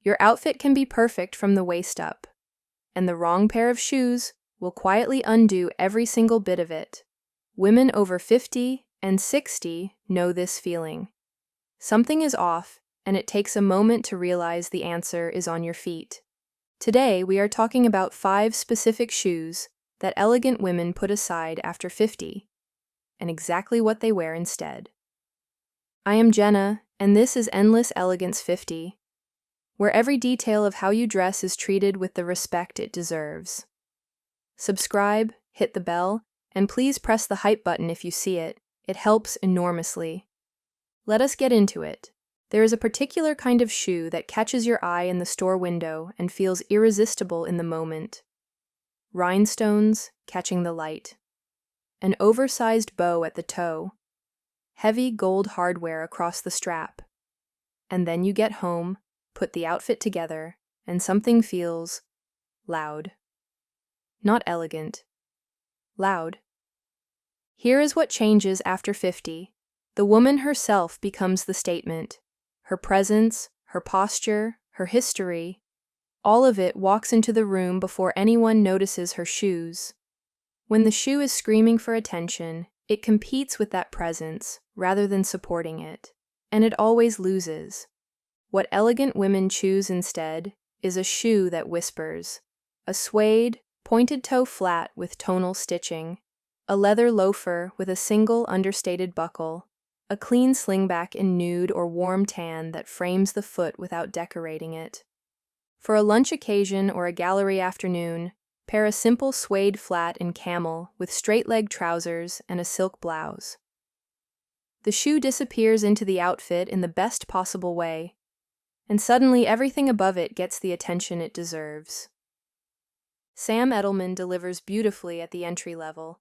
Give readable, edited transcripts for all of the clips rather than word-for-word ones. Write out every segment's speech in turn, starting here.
Your outfit can be perfect from the waist up, and the wrong pair of shoes will quietly undo every single bit of it. Women over 50 and 60 know this feeling. Something is off, and it takes a moment to realize the answer is on your feet. Today, we are talking about 5 specific shoes that elegant women put aside after 50, and exactly what they wear instead. I am Jenna, and this is Endless Elegance 50, where every detail of how you dress is treated with the respect it deserves. Subscribe, hit the bell, and please press the hype button if you see it. It helps enormously. Let us get into it. There is a particular kind of shoe that catches your eye in the store window and feels irresistible in the moment. Rhinestones catching the light. An oversized bow at the toe. Heavy gold hardware across the strap. And then you get home, put the outfit together, and something feels loud. Not elegant. Loud. Here is what changes after 50. The woman herself becomes the statement. Her presence, her posture, her history, all of it walks into the room before anyone notices her shoes. When the shoe is screaming for attention, it competes with that presence rather than supporting it, and it always loses. What elegant women choose instead is a shoe that whispers. A suede, pointed-toe flat with tonal stitching, a leather loafer with a single understated buckle, a clean slingback in nude or warm tan that frames the foot without decorating it. For a lunch occasion or a gallery afternoon, pair a simple suede flat in camel with straight-leg trousers and a silk blouse. The shoe disappears into the outfit in the best possible way, and suddenly everything above it gets the attention it deserves. Sam Edelman delivers beautifully at the entry level.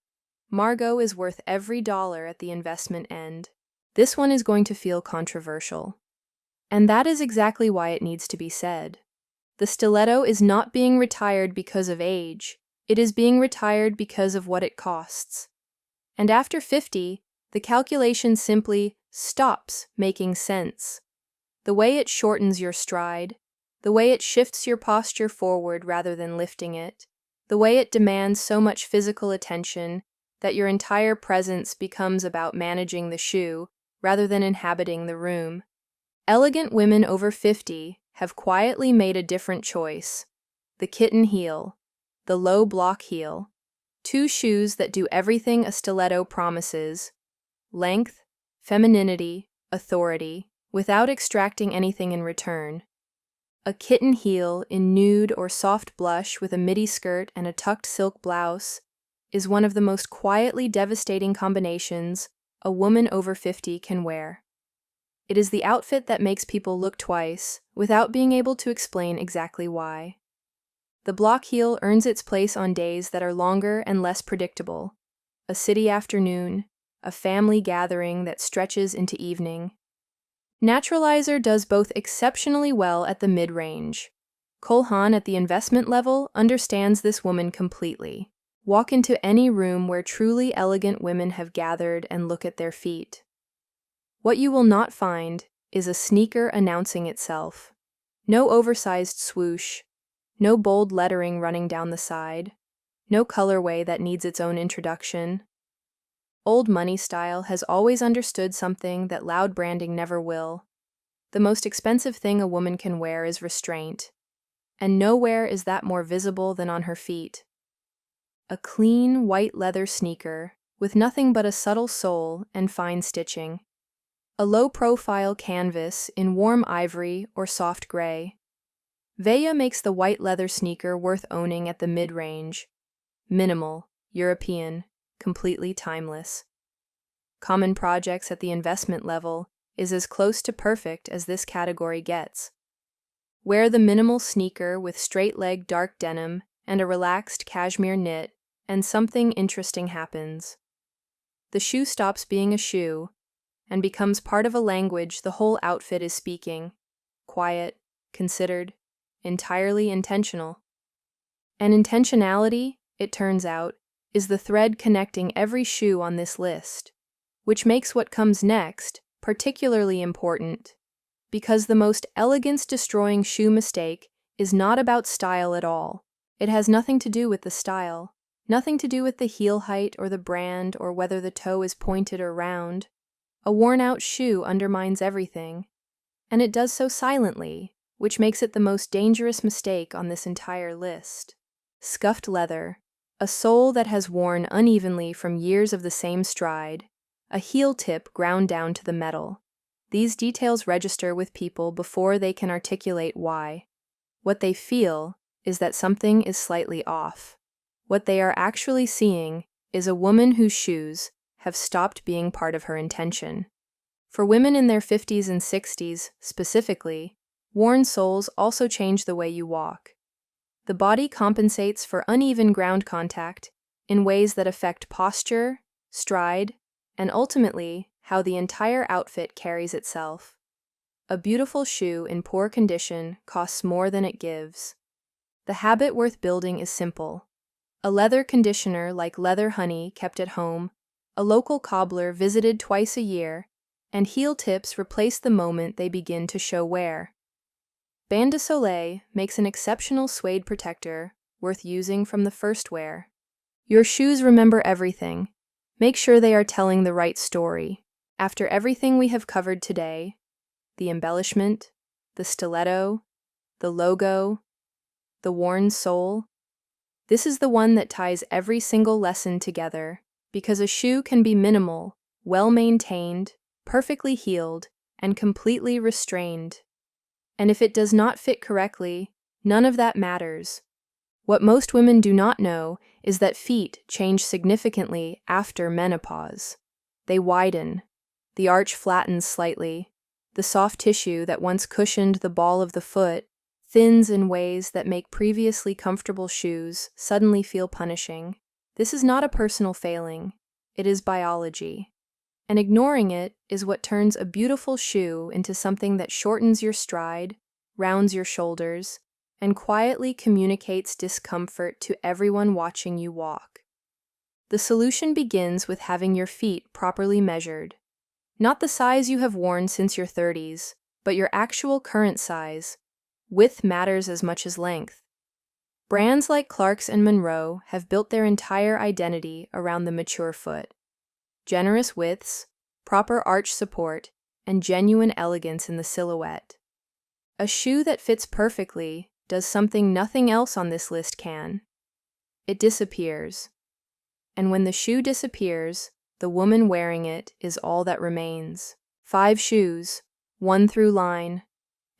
Margot is worth every dollar at the investment end. This one is going to feel controversial. And that is exactly why it needs to be said. The stiletto is not being retired because of age. It is being retired because of what it costs. And after 50, the calculation simply stops making sense. The way it shortens your stride, the way it shifts your posture forward rather than lifting it, the way it demands so much physical attention that your entire presence becomes about managing the shoe rather than inhabiting the room. Elegant women over 50 have quietly made a different choice. The kitten heel, the low block heel, 2 shoes that do everything a stiletto promises: length, femininity, authority, without extracting anything in return. A kitten heel in nude or soft blush with a midi skirt and a tucked silk blouse is one of the most quietly devastating combinations a woman over 50 can wear. It is the outfit that makes people look twice without being able to explain exactly why. The block heel earns its place on days that are longer and less predictable. A city afternoon, a family gathering that stretches into evening. Naturalizer does both exceptionally well at the mid-range. Cole Haan at the investment level understands this woman completely. Walk into any room where truly elegant women have gathered and look at their feet. What you will not find is a sneaker announcing itself. No oversized swoosh, no bold lettering running down the side, no colorway that needs its own introduction. Old Money style has always understood something that loud branding never will. The most expensive thing a woman can wear is restraint, and nowhere is that more visible than on her feet. A clean, white leather sneaker with nothing but a subtle sole and fine stitching. A low-profile canvas in warm ivory or soft gray. Veja makes the white leather sneaker worth owning at the mid-range. Minimal, European, completely timeless. Common Projects at the investment level is as close to perfect as this category gets. Wear the minimal sneaker with straight-leg dark denim and a relaxed cashmere knit, and something interesting happens. The shoe stops being a shoe and becomes part of a language the whole outfit is speaking. Quiet, considered, entirely intentional. And intentionality, it turns out, is the thread connecting every shoe on this list, which makes what comes next particularly important, because the most elegance-destroying shoe mistake is not about style at all. It has nothing to do with the style, nothing to do with the heel height or the brand or whether the toe is pointed or round. A worn-out shoe undermines everything, and it does so silently, which makes it the most dangerous mistake on this entire list. Scuffed leather, a sole that has worn unevenly from years of the same stride, a heel tip ground down to the metal. These details register with people before they can articulate why. What they feel is that something is slightly off. What they are actually seeing is a woman whose shoes have stopped being part of her intention. For women in their 50s and 60s, specifically, worn soles also change the way you walk. The body compensates for uneven ground contact in ways that affect posture, stride, and ultimately how the entire outfit carries itself. A beautiful shoe in poor condition costs more than it gives. The habit worth building is simple. A leather conditioner like Leather Honey kept at home, a local cobbler visited twice a year, and heel tips replace the moment they begin to show wear. Bain de Soleil makes an exceptional suede protector worth using from the first wear. Your shoes remember everything. Make sure they are telling the right story. After everything we have covered today, the embellishment, the stiletto, the logo, the worn sole, this is the one that ties every single lesson together, because a shoe can be minimal, well-maintained, perfectly heeled, and completely restrained. And if it does not fit correctly, none of that matters. What most women do not know is that feet change significantly after menopause. They widen, the arch flattens slightly, the soft tissue that once cushioned the ball of the foot thins in ways that make previously comfortable shoes suddenly feel punishing. This is not a personal failing, it is biology. And ignoring it is what turns a beautiful shoe into something that shortens your stride, rounds your shoulders, and quietly communicates discomfort to everyone watching you walk. The solution begins with having your feet properly measured. Not the size you have worn since your 30s, but your actual current size. Width matters as much as length. Brands like Clarks and Monroe have built their entire identity around the mature foot. Generous widths, proper arch support, and genuine elegance in the silhouette. A shoe that fits perfectly does something nothing else on this list can. It disappears. And when the shoe disappears, the woman wearing it is all that remains. 5 shoes, 1 through line.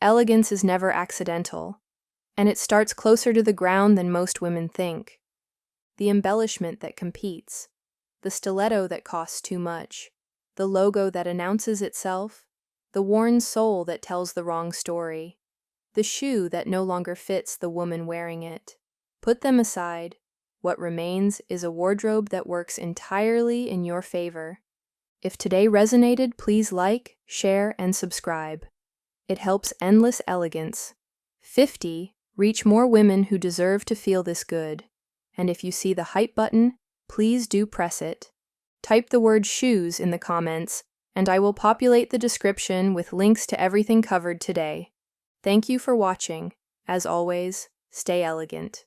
Elegance is never accidental, and it starts closer to the ground than most women think. The embellishment that competes, the stiletto that costs too much, the logo that announces itself, the worn sole that tells the wrong story, the shoe that no longer fits the woman wearing it. Put them aside. What remains is a wardrobe that works entirely in your favor. If today resonated, please like, share, and subscribe. It helps Endless Elegance, 50, reach more women who deserve to feel this good. And if you see the hype button, please do press it. Type the word shoes in the comments, and I will populate the description with links to everything covered today. Thank you for watching. As always, stay elegant.